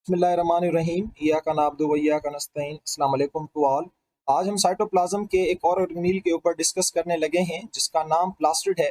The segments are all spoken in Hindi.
बिस्मिल्लाहिर्रहमानिर्रहीम इय्याका नअब्दु व इय्याका नस्तईन। अस्सलाम वालेकुम टू ऑल। आज हम साइटोप्लाज्म के एक और ऑर्गेनील के ऊपर डिस्कस करने लगे हैं जिसका नाम प्लास्टिड है।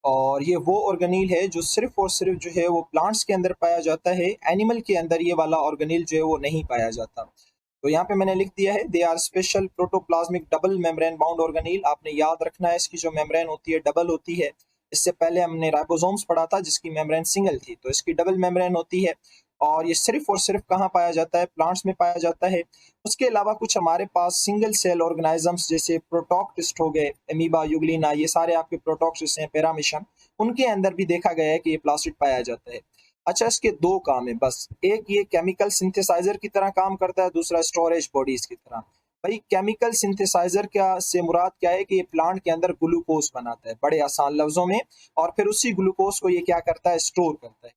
और ये वो ऑर्गेनील है जो सिर्फ और सिर्फ जो है वो प्लांट्स के अंदर पाया जाता है। एनिमल के अंदर ये वाला ऑर्गेनील जो है वो नहीं पाया जाता। तो यहाँ पे मैंने लिख दिया है they are special protoplasmic double membrane bound organelle. आपने याद रखना है इसकी जो मेम्ब्रेन होती है डबल होती है। इससे पहले हमने राइबोसोम्स पढ़ा था जिसकी मेम्ब्रेन सिंगल थी, तो इसकी डबल मेम्ब्रेन होती है। और ये सिर्फ और सिर्फ कहाँ पाया जाता है? प्लांट्स में पाया जाता है। उसके अलावा कुछ हमारे पास सिंगल सेल ऑर्गेनाइजम्स जैसे प्रोटोक्टिस्ट हो गए, एमीबा, यूग्लिना, ये सारे आपके प्रोटोक्टिस्ट हैं, पैरामिशन, उनके अंदर भी देखा गया है कि ये प्लास्टिड पाया जाता है। अच्छा, इसके दो काम है बस। एक ये केमिकल सिंथेसाइजर की तरह काम करता है, दूसरा स्टोरेज बॉडीज की तरह। भाई केमिकल सिंथेसाइजर क्या से मुराद क्या है कि ये प्लांट के अंदर ग्लूकोज बनाता है बड़े आसान लफ्जों में, और फिर उसी ग्लूकोज को ये क्या करता है? स्टोर करता है।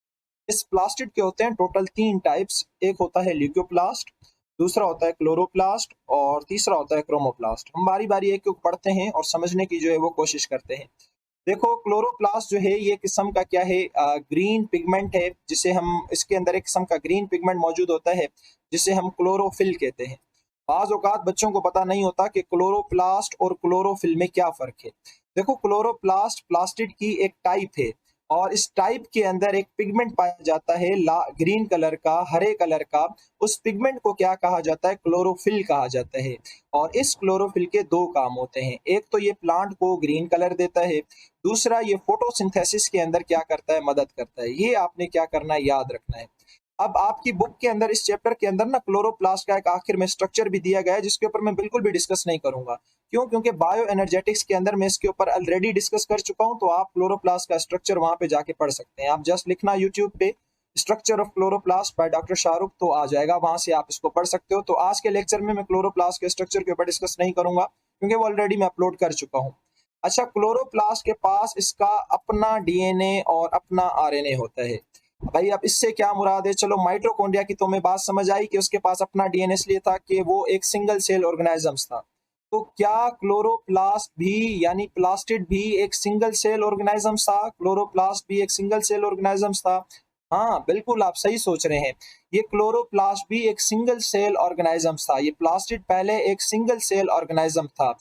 इस प्लास्टिड के होते हैं टोटल तीन टाइप्स। एक होता है ल्यूकोप्लास्ट, दूसरा होता है क्लोरोप्लास्ट और तीसरा होता है क्रोमोप्लास्ट। हम बारी बारी एक एक पढ़ते हैं और समझने की जो है वो कोशिश करते हैं। देखो, क्लोरोप्लास्ट जो है ये किस्म का क्या है? ग्रीन पिगमेंट है, जिसे हम इसके अंदर एक किस्म का ग्रीन पिगमेंट मौजूद होता है जिसे हम क्लोरोफिल कहते हैं। बाज औकात बच्चों को पता नहीं होता कि क्लोरोप्लास्ट और क्लोरोफिल में क्या फर्क है। देखो, क्लोरोप्लास्ट प्लास्टिड की एक टाइप है और इस टाइप के अंदर एक पिगमेंट पाया जाता है ग्रीन कलर का, हरे कलर का। उस पिगमेंट को क्या कहा जाता है? क्लोरोफिल कहा जाता है। और इस क्लोरोफिल के दो काम होते हैं। एक तो ये प्लांट को ग्रीन कलर देता है, दूसरा ये फोटोसिंथेसिस के अंदर क्या करता है? मदद करता है। ये आपने क्या करना है? याद रखना है। अब आपकी बुक के अंदर इस चैप्टर के अंदर ना क्लोरोप्लास्ट का एक आखिर में स्ट्रक्चर भी दिया गया है जिसके ऊपर मैं बिल्कुल भी डिस्कस नहीं करूंगा। क्यों? क्योंकि बायो एनर्जेटिक्स के अंदर मैं इसके ऊपर ऑलरेडी डिस्कस कर चुका हूं। तो आप क्लोरोप्लास्ट का स्ट्रक्चर वहां पे जाके पढ़ सकते हैं। आप जस्ट लिखना यूट्यूब पे structure of chloroplast by doctor Shahrukh, तो आ जाएगा, वहां से आप इसको पढ़ सकते हो। तो आज के लेक्चर में मैं क्लोरोप्लास्ट के स्ट्रक्चर के ऊपर डिस्कस नहीं करूंगा क्योंकि वो ऑलरेडी मैं अपलोड कर चुका हूँ। अच्छा, क्लोरोप्लास्ट के पास इसका अपना डीएनए और अपना आरएनए होता है। भाई अब इससे क्या मुराद है? चलो, माइटोकॉन्ड्रिया की तो हमें बात समझ आई कि उसके पास अपना डीएनए इसलिए था कि वो एक सिंगल सेल ऑर्गेनाइजम्स था। तो क्या क्लोरोप्लास्ट भी यानी प्लास्टिड भी एक सिंगल सेल ऑर्गेनाइजम्स था? क्लोरोप्लास्ट भी एक सिंगल सेल ऑर्गेनाइजम्स था। हाँ बिल्कुल, आप सही सोच रहे हैं। ये क्लोरोप्लास्ट भी एक सिंगल सेल ऑर्गेनाइजम्स था। ये प्लास्टिड पहले एक सिंगल सेल ऑर्गेनाइजम था।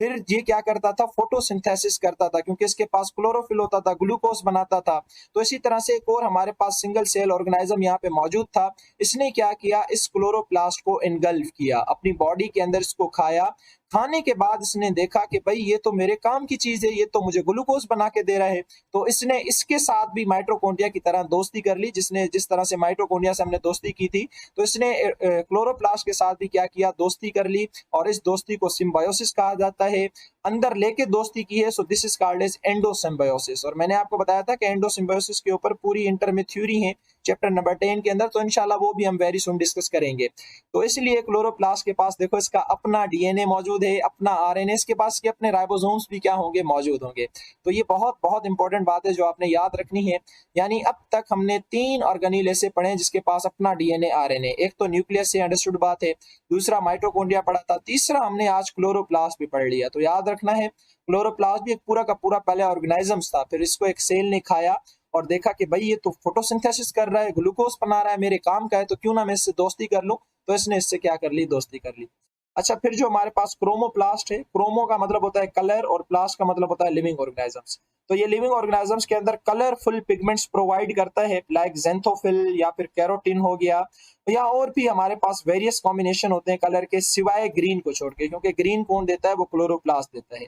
फिर ये क्या करता था? फोटोसिंथेसिस करता था, क्योंकि इसके पास क्लोरोफिल होता था, ग्लूकोज बनाता था। तो इसी तरह से एक और हमारे पास सिंगल सेल ऑर्गेनाइजम यहाँ पे मौजूद था। इसने क्या किया? इस क्लोरोप्लास्ट को इनगल्फ किया, अपनी बॉडी के अंदर इसको खाया। खाने के बाद इसने देखा कि भाई ये तो मेरे काम की चीज है, ये तो मुझे ग्लूकोज बना के दे रहा है। तो इसने इसके साथ भी माइटोकॉन्ड्रिया की तरह दोस्ती कर ली। जिस तरह से माइटोकॉन्ड्रिया से हमने दोस्ती की थी, तो इसने क्लोरोप्लास्ट के साथ भी क्या किया? दोस्ती कर ली। और इस दोस्ती को सिम्बायोसिस कहा जाता है। अंदर लेके दोस्ती की है, so this is called as endosymbiosis. और मैंने आपको बताया था कि एंडोसिम्बायोसिस के ऊपर पूरी इंटर में थ्योरी है चैप्टर नंबर 10 के अंदर, तो इंशाल्लाह वो भी हम वेरी सुन डिस्कस करेंगे। तो इसलिए क्लोरोप्लास्ट के पास देखो इसका अपना डीएनए मौजूद है, अपना आरएनए, इसके पास के अपने राइबोसोम्स भी क्या होंगे? मौजूद होंगे। तो ये बहुत बहुत इंपॉर्टेंट बात है जो आपने याद रखनी है। यानी अब तक हमने तीन ऑर्गेनील ऐसे पढ़े हैं जिसके पास अपना डीएनए आरएनए। एक तो न्यूक्लियस से अंडरस्टूड बात है, दूसरा माइटोकॉन्ड्रिया पढ़ा था, तीसरा हमने आज क्लोरोप्लास्ट भी पढ़ लिया। तो याद रखना है, क्लोरोप्लास्ट भी एक पूरा का पूरा पहले ऑर्गेनाइजम्स था। फिर इसको एक सेल ने खाया और देखा कि भाई ये तो फोटोसिंथेसिस कर रहा है, ग्लूकोज बना रहा है, मेरे काम का है, तो क्यों ना मैं इससे दोस्ती कर लूं। तो इसने इससे क्या कर ली? दोस्ती कर ली। अच्छा, फिर जो हमारे पास क्रोमोप्लास्ट है, क्रोमो का मतलब होता है कलर और प्लास्ट का मतलब होता है लिविंग ऑर्गेनाइजम्स। तो ये लिविंग ऑर्गेनाइजम्स के अंदर कलरफुल पिगमेंट्स प्रोवाइड करता है, लाइक ज़ेंथोफिल या फिर कैरोटीन हो गया, या और भी हमारे पास वेरियस कॉम्बिनेशन होते हैं कलर के, सिवाय ग्रीन को छोड़ के, क्योंकि ग्रीन कौन देता है? वो क्लोरोप्लास्ट देता है।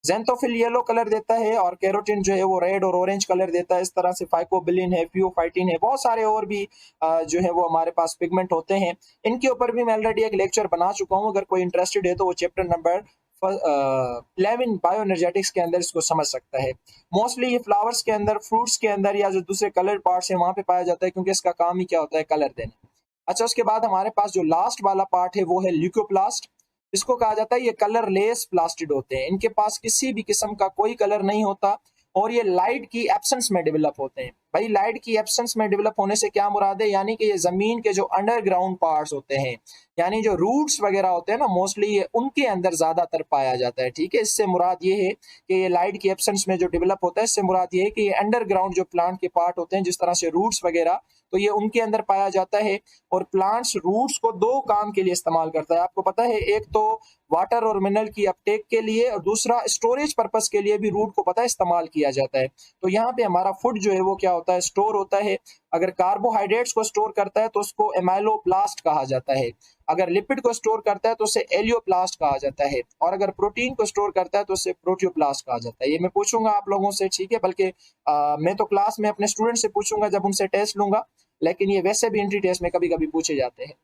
ज़ेंथोफिल येलो कलर देता है और कैरोटीन जो है वो रेड और ऑरेंज कलर देता है। इस तरह से फाइकोबिलिन है, फ्यूफाइटिन है, बहुत सारे और भी जो है वो हमारे पास पिगमेंट होते हैं। इनके ऊपर भी मैं ऑलरेडी एक लेक्चर बना चुका हूँ। अगर कोई इंटरेस्टेड है तो वो चैप्टर नंबर 11 बायो एनर्जेटिक्स के अंदर इसको समझ सकता है। मोस्टली ये फ्लावर्स के अंदर, फ्रूट्स के अंदर या जो दूसरे कलर पार्ट्स हैं वहां पे पाया जाता है, क्योंकि इसका काम ही क्या होता है? कलर देना। अच्छा, उसके बाद हमारे पास जो लास्ट वाला पार्ट है वो है ल्यूकोप्लास्ट। इसको कहा जाता है ये कलरलेस प्लास्टिड होते हैं। इनके पास किसी भी किस्म का कोई कलर नहीं होता और ये लाइट की एब्सेंस में डेवलप होते हैं। भाई लाइट की एब्सेंस में डेवलप होने से क्या मुराद है? यानी कि ये जमीन के जो अंडरग्राउंड पार्ट्स होते हैं, यानी जो रूट्स वगैरह होते हैं ना, मोस्टली ये उनके अंदर ज्यादातर पाया जाता है। ठीक है, इससे मुराद ये है कि ये लाइट की एब्सेंस में जो डेवलप होता है, इससे मुराद ये है कि ये अंडरग्राउंड जो प्लांट के पार्ट होते हैं, जिस तरह से रूट्स वगैरह, तो ये उनके अंदर पाया जाता है। और प्लांट्स रूट्स को दो काम के लिए इस्तेमाल करता है, आपको पता है, एक तो वाटर और मिनरल की अपटेक के लिए और दूसरा स्टोरेज पर्पस के लिए भी रूट को पता है इस्तेमाल किया जाता है। तो यहाँ पे हमारा फूड जो है वो क्या होता है, स्टोर होता है। अगर कार्बोहाइड्रेट्स को स्टोर करता है तो उसको एमाइलोप्लास्ट कहा जाता है, अगर लिपिड को स्टोर करता है तो उसे एलियोप्लास्ट कहा जाता है, और अगर प्रोटीन को स्टोर करता है तो उसे प्रोटियोप्लास्ट कहा जाता है। ये मैं पूछूंगा आप लोगों से, ठीक है, बल्कि मैं तो क्लास में अपने स्टूडेंट से पूछूंगा जब उनसे टेस्ट लूंगा, लेकिन ये वैसे भी एंट्री टेस्ट में कभी कभी पूछे जाते हैं।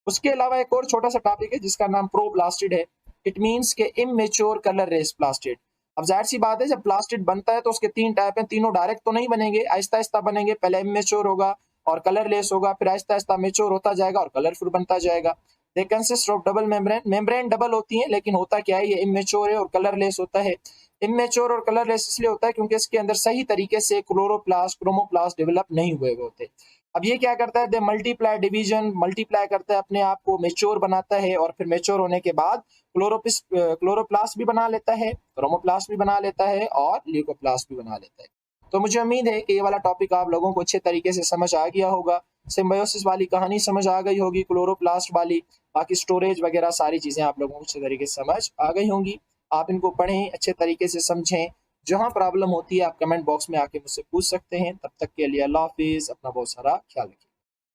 उसके अलावा एक और छोटा सा टॉपिक है जिसका नाम प्रोप्लास्टिड है। इट मीन्स के इमेच्योर कलर रेस प्लास्टिड। अब जाहिर सी बात है, जब प्लास्टिड बनता है तो उसके तीन टाइप हैं, तीनों डायरेक्ट तो नहीं बनेंगे, आहिस्ता आहिस्ता बनेंगे। पहले इमेच्योर होगा और कलरलेस होगा, फिर आहिस्ता आहिस्ता मेच्योर होता जाएगा और कलरफुल बनता जाएगा। They consist of double membrane, membrane double होती है, लेकिन होता क्या है, ये इमेच्योर है और कलरलेस होता है। इमेच्योर और कलरलेस इसलिए होता है क्योंकि इसके अंदर सही तरीके से क्लोरोप्लास्ट क्रोमोप्लास्ट डेवलप नहीं हुए होते। अब ये क्या करता है, दे मल्टीप्लाई, डिवीजन मल्टीप्लाई करता है, अपने आप को मेच्योर बनाता है, और फिर मेच्योर होने के बाद क्लोरोप्लास्ट भी बना लेता है, क्रोमोप्लास्ट भी बना लेता है और ल्यूकोप्लास्ट भी बना लेता है। तो मुझे उम्मीद है कि ये वाला टॉपिक आप लोगों को अच्छे तरीके से समझ आ गया होगा, सिम्बायोसिस वाली कहानी समझ आ गई होगी, क्लोरोप्लास्ट वाली, बाकी स्टोरेज वगैरह सारी चीजें आप लोगों को अच्छे तरीके से समझ आ गई होंगी। आप इनको पढ़ें, अच्छे तरीके से समझें। जहां प्रॉब्लम होती है आप कमेंट बॉक्स में आके मुझसे पूछ सकते हैं। तब तक के लिए अल्लाह हाफिज, अपना बहुत सारा ख्याल रखिए।